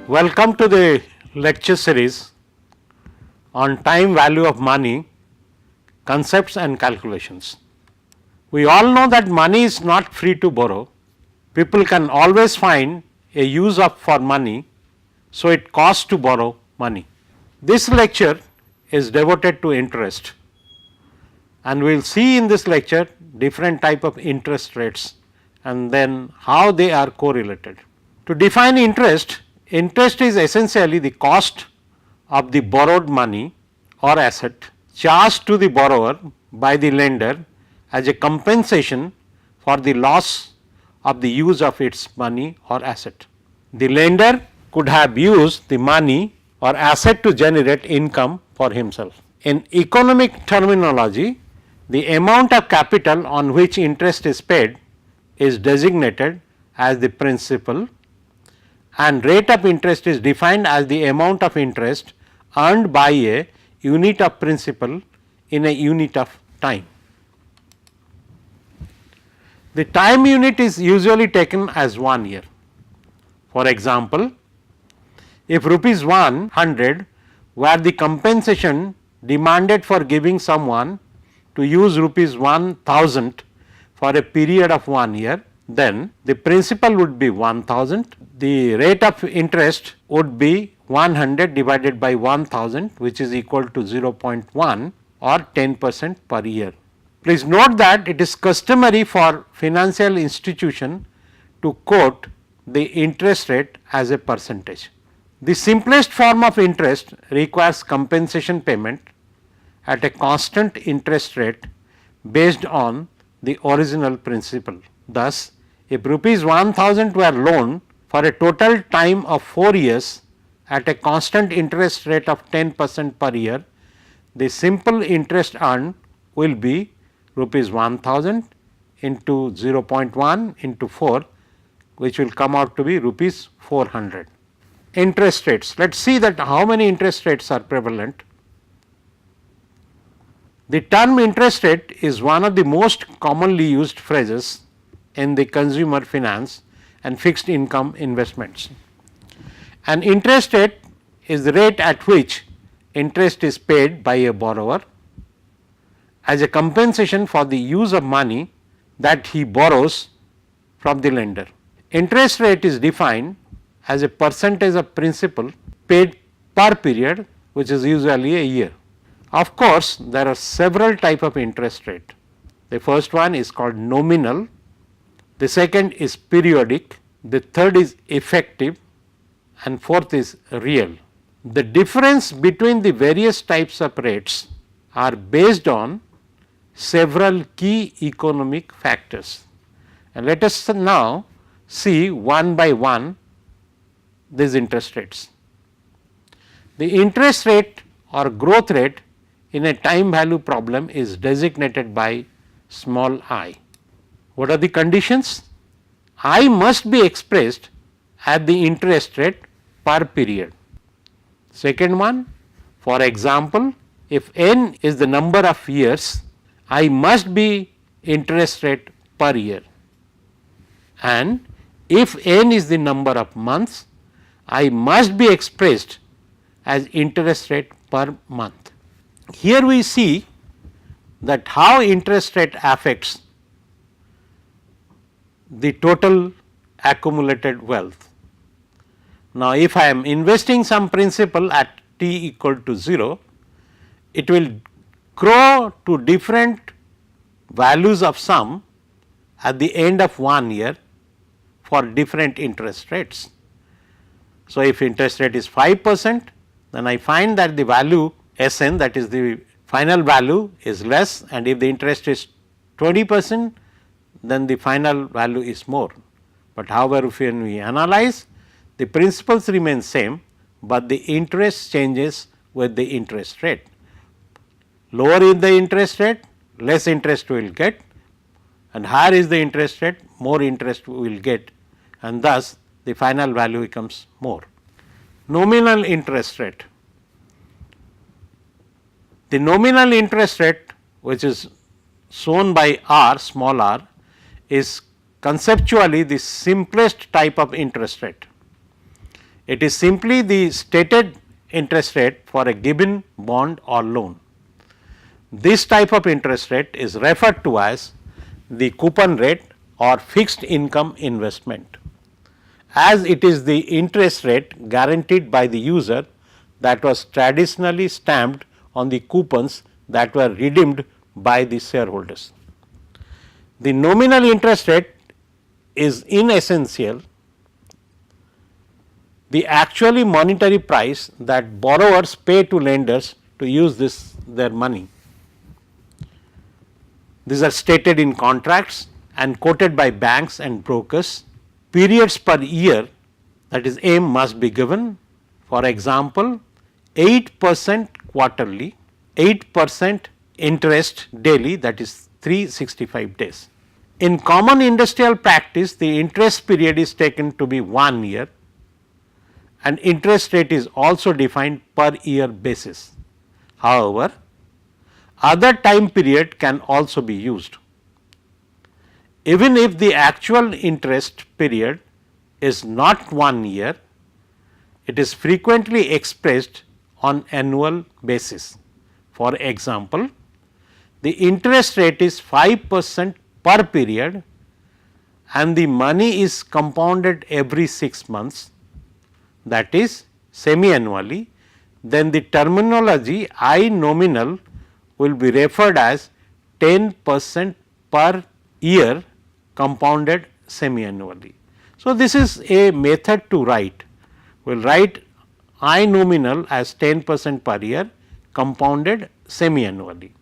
Welcome to the lecture series on time value of money, concepts and calculations. We all know that money is not free to borrow. People can always find a use for money, so it costs to borrow money. This lecture is devoted to interest, and we will see in this lecture different type of interest rates and then how they are correlated. To define interest, interest is essentially the cost of the borrowed money or asset charged to the borrower by the lender as a compensation for the loss of the use of its money or asset. The lender could have used the money or asset to generate income for himself. In economic terminology, the amount of capital on which interest is paid is designated as the principal, and rate of interest is defined as the amount of interest earned by a unit of principal in a unit of time. The time unit is usually taken as 1 year. For example, if rupees 100 were the compensation demanded for giving someone to use rupees 1000 for a period of 1 year, then the principal would be 1000, the rate of interest would be 100 divided by 1000, which is equal to 0.1 or 10% per year. Please note that it is customary for financial institution to quote the interest rate as a percentage. The simplest form of interest requires compensation payment at a constant interest rate based on the original principal. Thus, if rupees 1000 were loaned for a total time of 4 years at a constant interest rate of 10% per year, the simple interest earned will be rupees 1000 into 0.1 into 4, which will come out to be rupees 400. Interest rates, let us see that how many interest rates are prevalent. The term interest rate is one of the most commonly used phrases in the consumer finance and fixed income investments. An interest rate is the rate at which interest is paid by a borrower as a compensation for the use of money that he borrows from the lender. Interest rate is defined as a percentage of principal paid per period, which is usually a year. Of course, there are several type of interest rate. The first one is called nominal, the second is periodic, the third is effective, and fourth is real. The difference between the various types of rates are based on several key economic factors, and let us now see one by one these interest rates. The interest rate or growth rate in a time value problem is designated by small I. What are the conditions? I must be expressed at the interest rate per period. Second one, for example, if n is the number of years, I must be interest rate per year, and if n is the number of months, I must be expressed as interest rate per month. Here we see that how interest rate affects the total accumulated wealth. Now, if I am investing some principal at t equal to 0, it will grow to different values of sum at the end of 1 year for different interest rates. So, if interest rate is 5%, then I find that the value Sn, that is the final value, is less, and if the interest is 20%, then the final value is more. But however, when we analyze, the principles remain same, but the interest changes with the interest rate. Lower is the interest rate, less interest we will get, and higher is the interest rate, more interest we will get, and thus the final value becomes more. Nominal interest rate. The nominal interest rate, which is shown by r, small r, is conceptually the simplest type of interest rate. It is simply the stated interest rate for a given bond or loan. This type of interest rate is referred to as the coupon rate or fixed income investment, as it is the interest rate guaranteed by the user that was traditionally stamped on the coupons that were redeemed by the shareholders. The nominal interest rate is in essential the actually monetary price that borrowers pay to lenders to use their money. These are stated in contracts and quoted by banks and brokers. Periods per year, that is M, must be given. For example, 8% quarterly, 8% interest daily, that is 365 days. In common industrial practice, the interest period is taken to be 1 year and interest rate is also defined per year basis. However, other time period can also be used. Even if the actual interest period is not 1 year, it is frequently expressed on annual basis. For example, the interest rate is 5% per period and the money is compounded every 6 months, that is semi-annually, then the terminology I nominal will be referred as 10% per year compounded semi-annually. So, this is a method to write. We will write I nominal as 10% per year compounded semi-annually,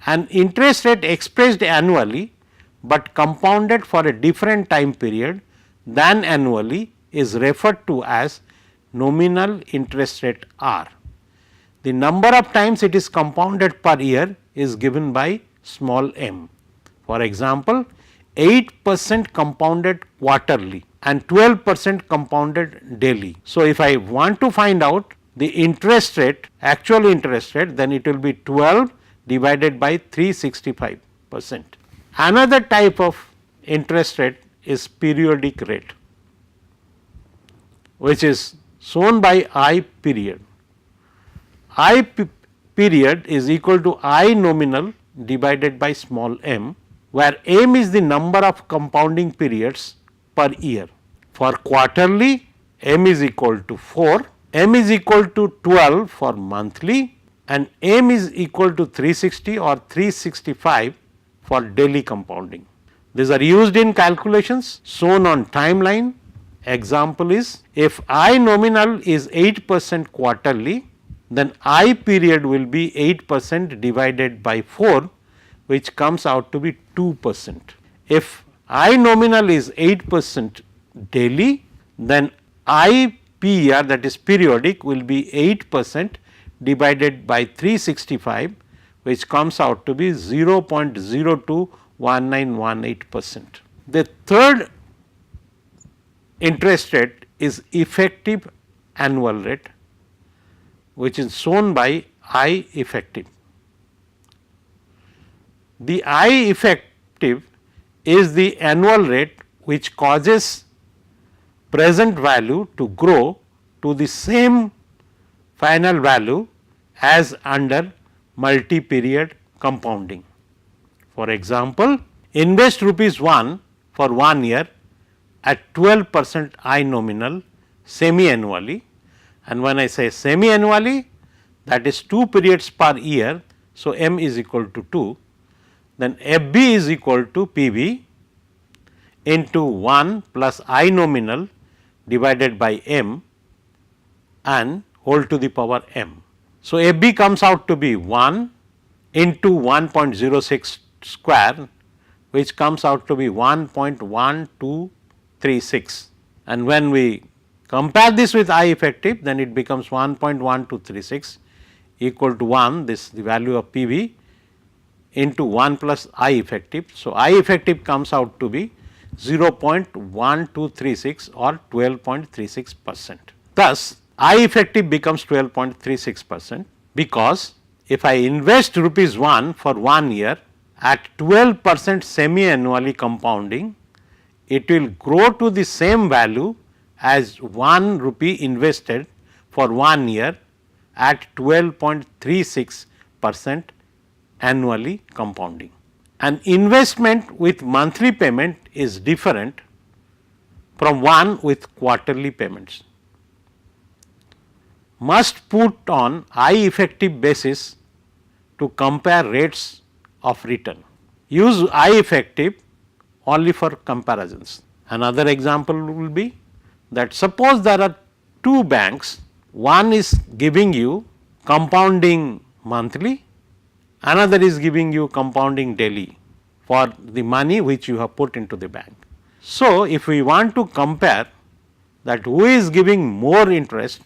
and interest rate expressed annually, but compounded for a different time period than annually is referred to as nominal interest rate R. The number of times it is compounded per year is given by small m. For example, 8% compounded quarterly and 12% compounded daily. So, if I want to find out the interest rate, actual interest rate, then it will be 12 divided by 365%. Another type of interest rate is periodic rate, which is shown by I period. I period is equal to I nominal divided by small m, where m is the number of compounding periods per year. For quarterly, m is equal to 4, m is equal to 12 for monthly, and m is equal to 360 or 365 for daily compounding. These are used in calculations shown on timeline. Example is, if I nominal is 8% quarterly, then I period will be 8% divided by 4, which comes out to be 2%. If I nominal is 8% daily, then I PER, that is periodic, will be 8% divided by 365, which comes out to be 0.021918%. The third interest rate is effective annual rate, which is shown by I effective. The I effective is the annual rate which causes present value to grow to the same final value as under multi-period compounding. For example, invest rupees 1 for 1 year at 12% I nominal semi-annually, and when I say semi-annually, that is 2 periods per year. So, m is equal to 2, then FB is equal to PB into 1 plus I nominal divided by m and whole to the power m. So, FB comes out to be 1 into 1.06 square, which comes out to be 1.1236, and when we compare this with I effective, then it becomes 1.1236 equal to 1, this the value of PV into 1 plus I effective. So, I effective comes out to be 0.1236 or 12.36%. Thus, I effective becomes 12.36%, because if I invest rupees 1 for 1 year at 12% semi-annually compounding, it will grow to the same value as 1 rupee invested for 1 year at 12.36% annually compounding. An investment with monthly payment is different from one with quarterly payments. Must put on I effective basis to compare rates of return. Use I effective only for comparisons. Another example will be that suppose there are two banks, one is giving you compounding monthly, another is giving you compounding daily for the money which you have put into the bank. So, if we want to compare that who is giving more interest,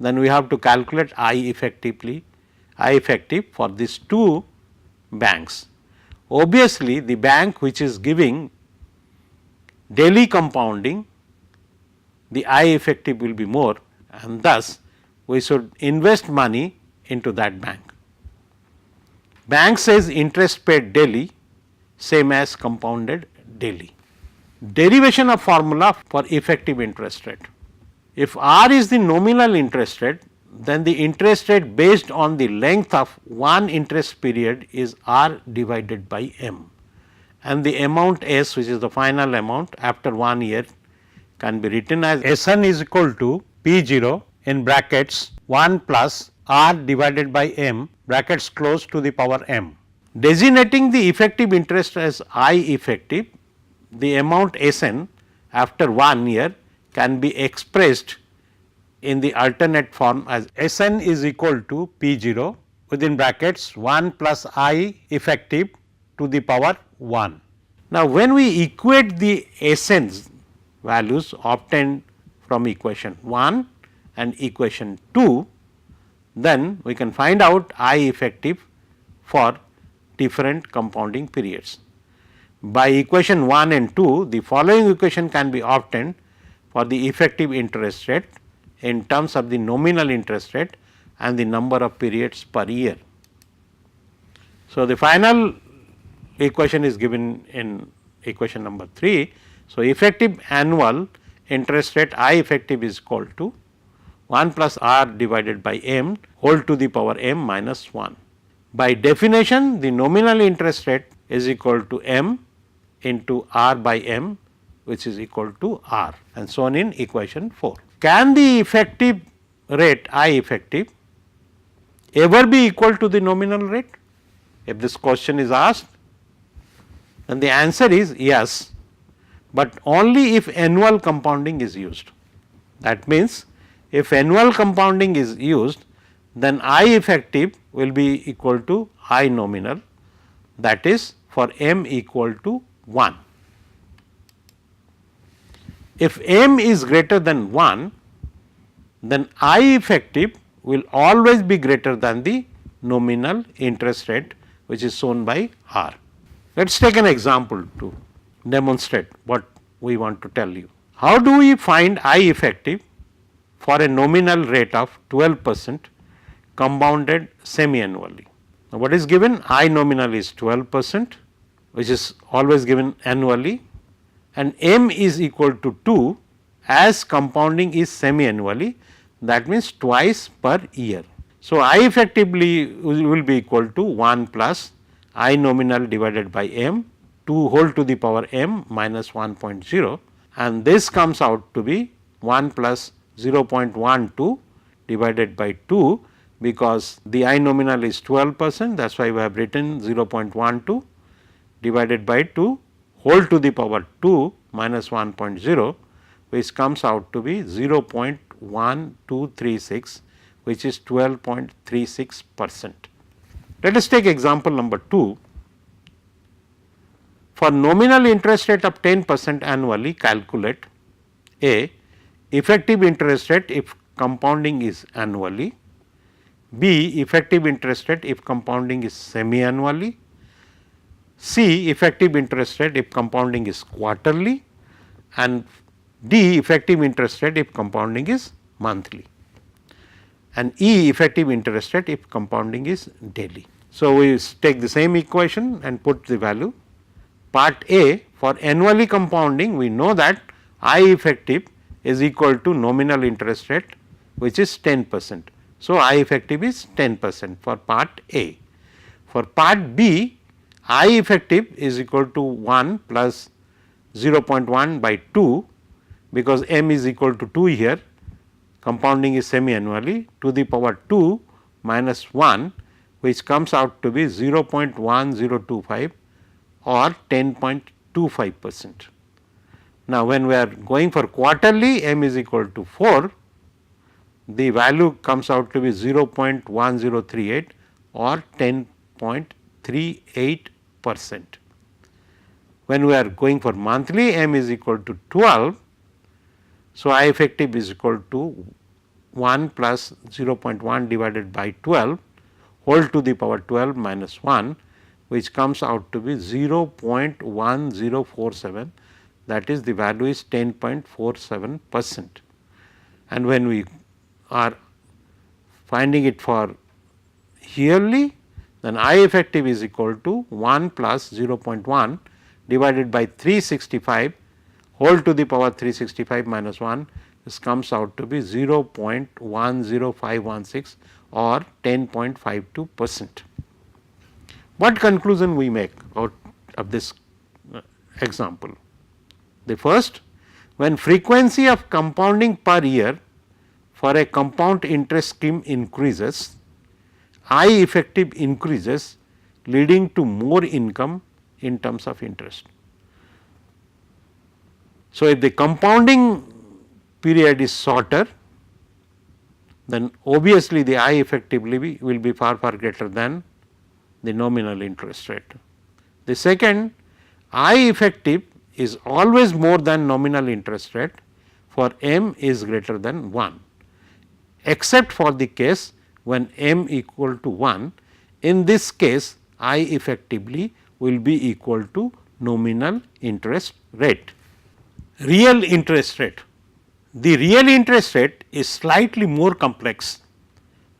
then we have to calculate I effective for these two banks. Obviously, the bank which is giving daily compounding, the I effective will be more, and thus we should invest money into that bank. Bank says interest paid daily, same as compounded daily. Derivation of formula for effective interest rate. If R is the nominal interest rate, then the interest rate based on the length of one interest period is R divided by M, and the amount S, which is the final amount after 1 year, can be written as Sn is equal to P0 in brackets 1 plus R divided by M brackets close to the power M. Designating the effective interest as I effective, the amount Sn after 1 year can be expressed in the alternate form as Sn is equal to P0 within brackets 1 plus I effective to the power 1. Now, when we equate the Sn's values obtained from equation 1 and equation 2, then we can find out I effective for different compounding periods. By equation 1 and 2, the following equation can be obtained for the effective interest rate in terms of the nominal interest rate and the number of periods per year. So, the final equation is given in equation number 3. So, effective annual interest rate I effective is equal to 1 plus R divided by M whole to the power M minus 1. By definition, the nominal interest rate is equal to M into R by M, which is equal to R, and so on in equation 4. Can the effective rate I effective ever be equal to the nominal rate? If this question is asked, then the answer is yes, but only if annual compounding is used. That means, if annual compounding is used, then I effective will be equal to I nominal, that is for M equal to 1. If M is greater than 1, then I effective will always be greater than the nominal interest rate, which is shown by R. Let us take an example to demonstrate what we want to tell you. How do we find I effective for a nominal rate of 12% compounded semi-annually? Now, what is given? I nominal is 12%, which is always given annually, and M is equal to 2 as compounding is semi-annually, that means twice per year. So, I effectively will be equal to 1 plus I nominal divided by M 2 whole to the power M minus 1.0, and this comes out to be 1 plus 0.12 divided by 2, because the I nominal is 12%, that is why we have written 0.12 divided by 2 whole to the power 2 minus 1.0, which comes out to be 0.1236, which is 12.36%. Let us take example number 2. For nominal interest rate of 10% annually, calculate A, effective interest rate if compounding is annually, B, effective interest rate if compounding is semi-annually, C, effective interest rate if compounding is quarterly, and D, effective interest rate if compounding is monthly, and E, effective interest rate if compounding is daily. So, we take the same equation and put the value. Part A, for annually compounding, we know that I effective is equal to nominal interest rate, which is 10%. So, I effective is 10% for part A. For part B, I effective is equal to 1 plus 0.1 by 2, because m is equal to 2 here, compounding is semi-annually, to the power 2 minus 1, which comes out to be 0.1025 or 10.25%. Now, when we are going for quarterly, m is equal to 4, the value comes out to be 0.1038 or 10.38%. When we are going for monthly, m is equal to 12. So, I effective is equal to 1 plus 0.1 divided by 12 whole to the power 12 minus 1, which comes out to be 0.1047, that is the value is 10.47%. And when we are finding it for yearly, then I effective is equal to 1 plus 0.1 divided by 365 whole to the power 365 minus 1, this comes out to be 0.10516 or 10.52%. What conclusion we make out of this example? The first, when frequency of compounding per year for a compound interest scheme increases, I effective increases, leading to more income in terms of interest. So, if the compounding period is shorter, then obviously the I effectively will be far greater than the nominal interest rate. The second, I effective is always more than nominal interest rate for m is greater than 1, except for the case when m equal to 1. In this case, I effectively will be equal to nominal interest rate. Real interest rate. The real interest rate is slightly more complex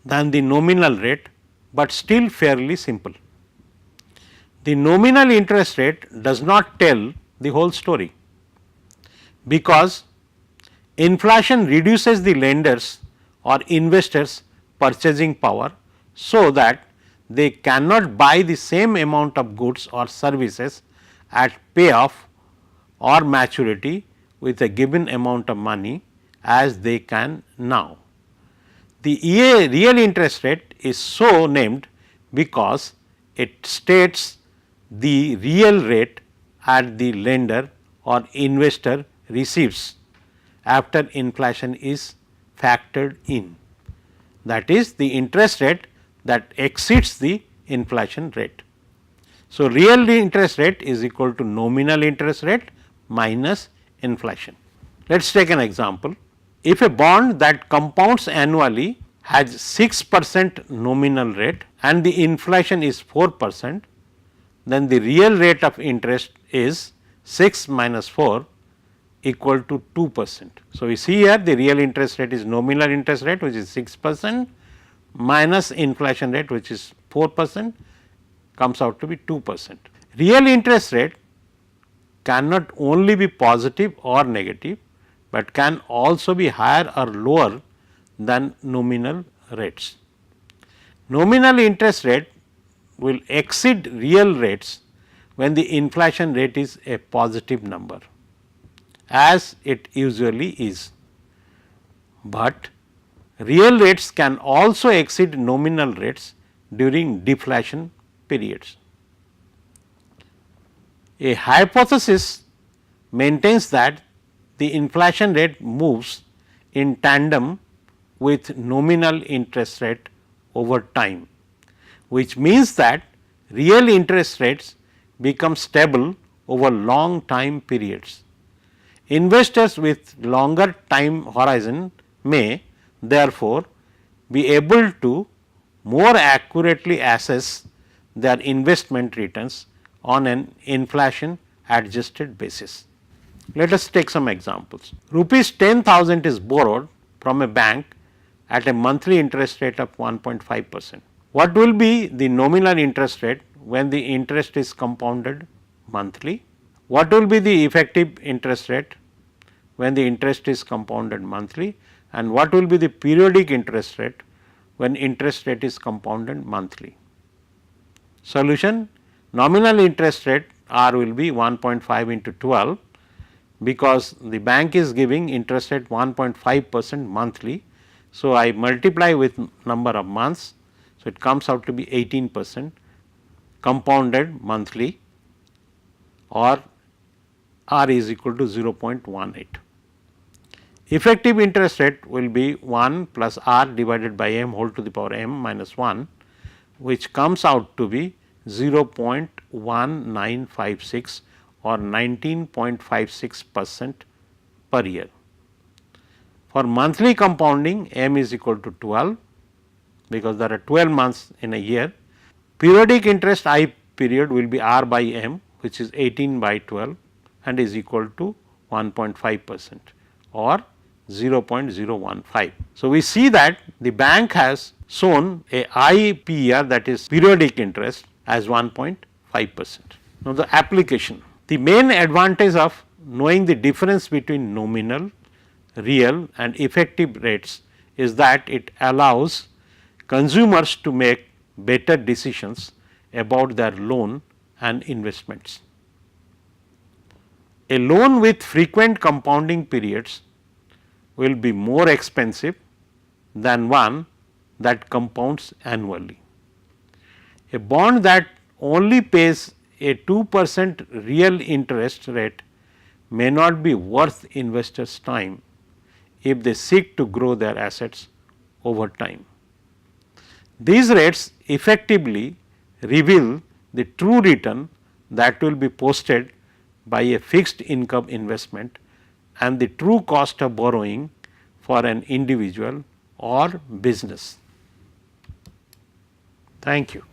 than the nominal rate, but still fairly simple. The nominal interest rate does not tell the whole story, because inflation reduces the lenders or investors' purchasing power, so that they cannot buy the same amount of goods or services at payoff or maturity with a given amount of money as they can now. The real interest rate is so named because it states the real rate at the lender or investor receives after inflation is factored in, that is the interest rate that exceeds the inflation rate. So, real interest rate is equal to nominal interest rate minus inflation. Let us take an example. If a bond that compounds annually has 6% nominal rate and the inflation is 4%, then the real rate of interest is 6 minus 4 equal to 2%. So, we see here the real interest rate is nominal interest rate, which is 6% minus inflation rate, which is 4%, comes out to be 2%. Real interest rate cannot only be positive or negative, but can also be higher or lower than nominal rates. Nominal interest rate will exceed real rates when the inflation rate is a positive number, as it usually is, but real rates can also exceed nominal rates during deflation periods. A hypothesis maintains that the inflation rate moves in tandem with nominal interest rate over time, which means that real interest rates become stable over long time periods. Investors with longer time horizon may therefore be able to more accurately assess their investment returns on an inflation adjusted basis. Let us take some examples. Rupees 10,000 is borrowed from a bank at a monthly interest rate of 1.5%. What will be the nominal interest rate when the interest is compounded monthly? What will be the effective interest rate when the interest is compounded monthly, and what will be the periodic interest rate when interest rate is compounded monthly. Solution: nominal interest rate R will be 1.5 into 12, because the bank is giving interest rate 1.5% monthly. So, I multiply with number of months. So, it comes out to be 18% compounded monthly, or R is equal to 0.18. Effective interest rate will be 1 plus R divided by m whole to the power m minus 1, which comes out to be 0.1956 or 19.56% per year. For monthly compounding, m is equal to 12, because there are 12 months in a year. Periodic interest I period will be R by m, which is 18 by 12 and is equal to 1.5% or 0.015. So, we see that the bank has shown a IPER, that is periodic interest, as 1.5%. Now, the application. The main advantage of knowing the difference between nominal, real and effective rates is that it allows consumers to make better decisions about their loan and investments. A loan with frequent compounding periods will be more expensive than one that compounds annually. A bond that only pays a 2% real interest rate may not be worth investors' time if they seek to grow their assets over time. These rates effectively reveal the true return that will be posted by a fixed income investment and the true cost of borrowing for an individual or business. Thank you.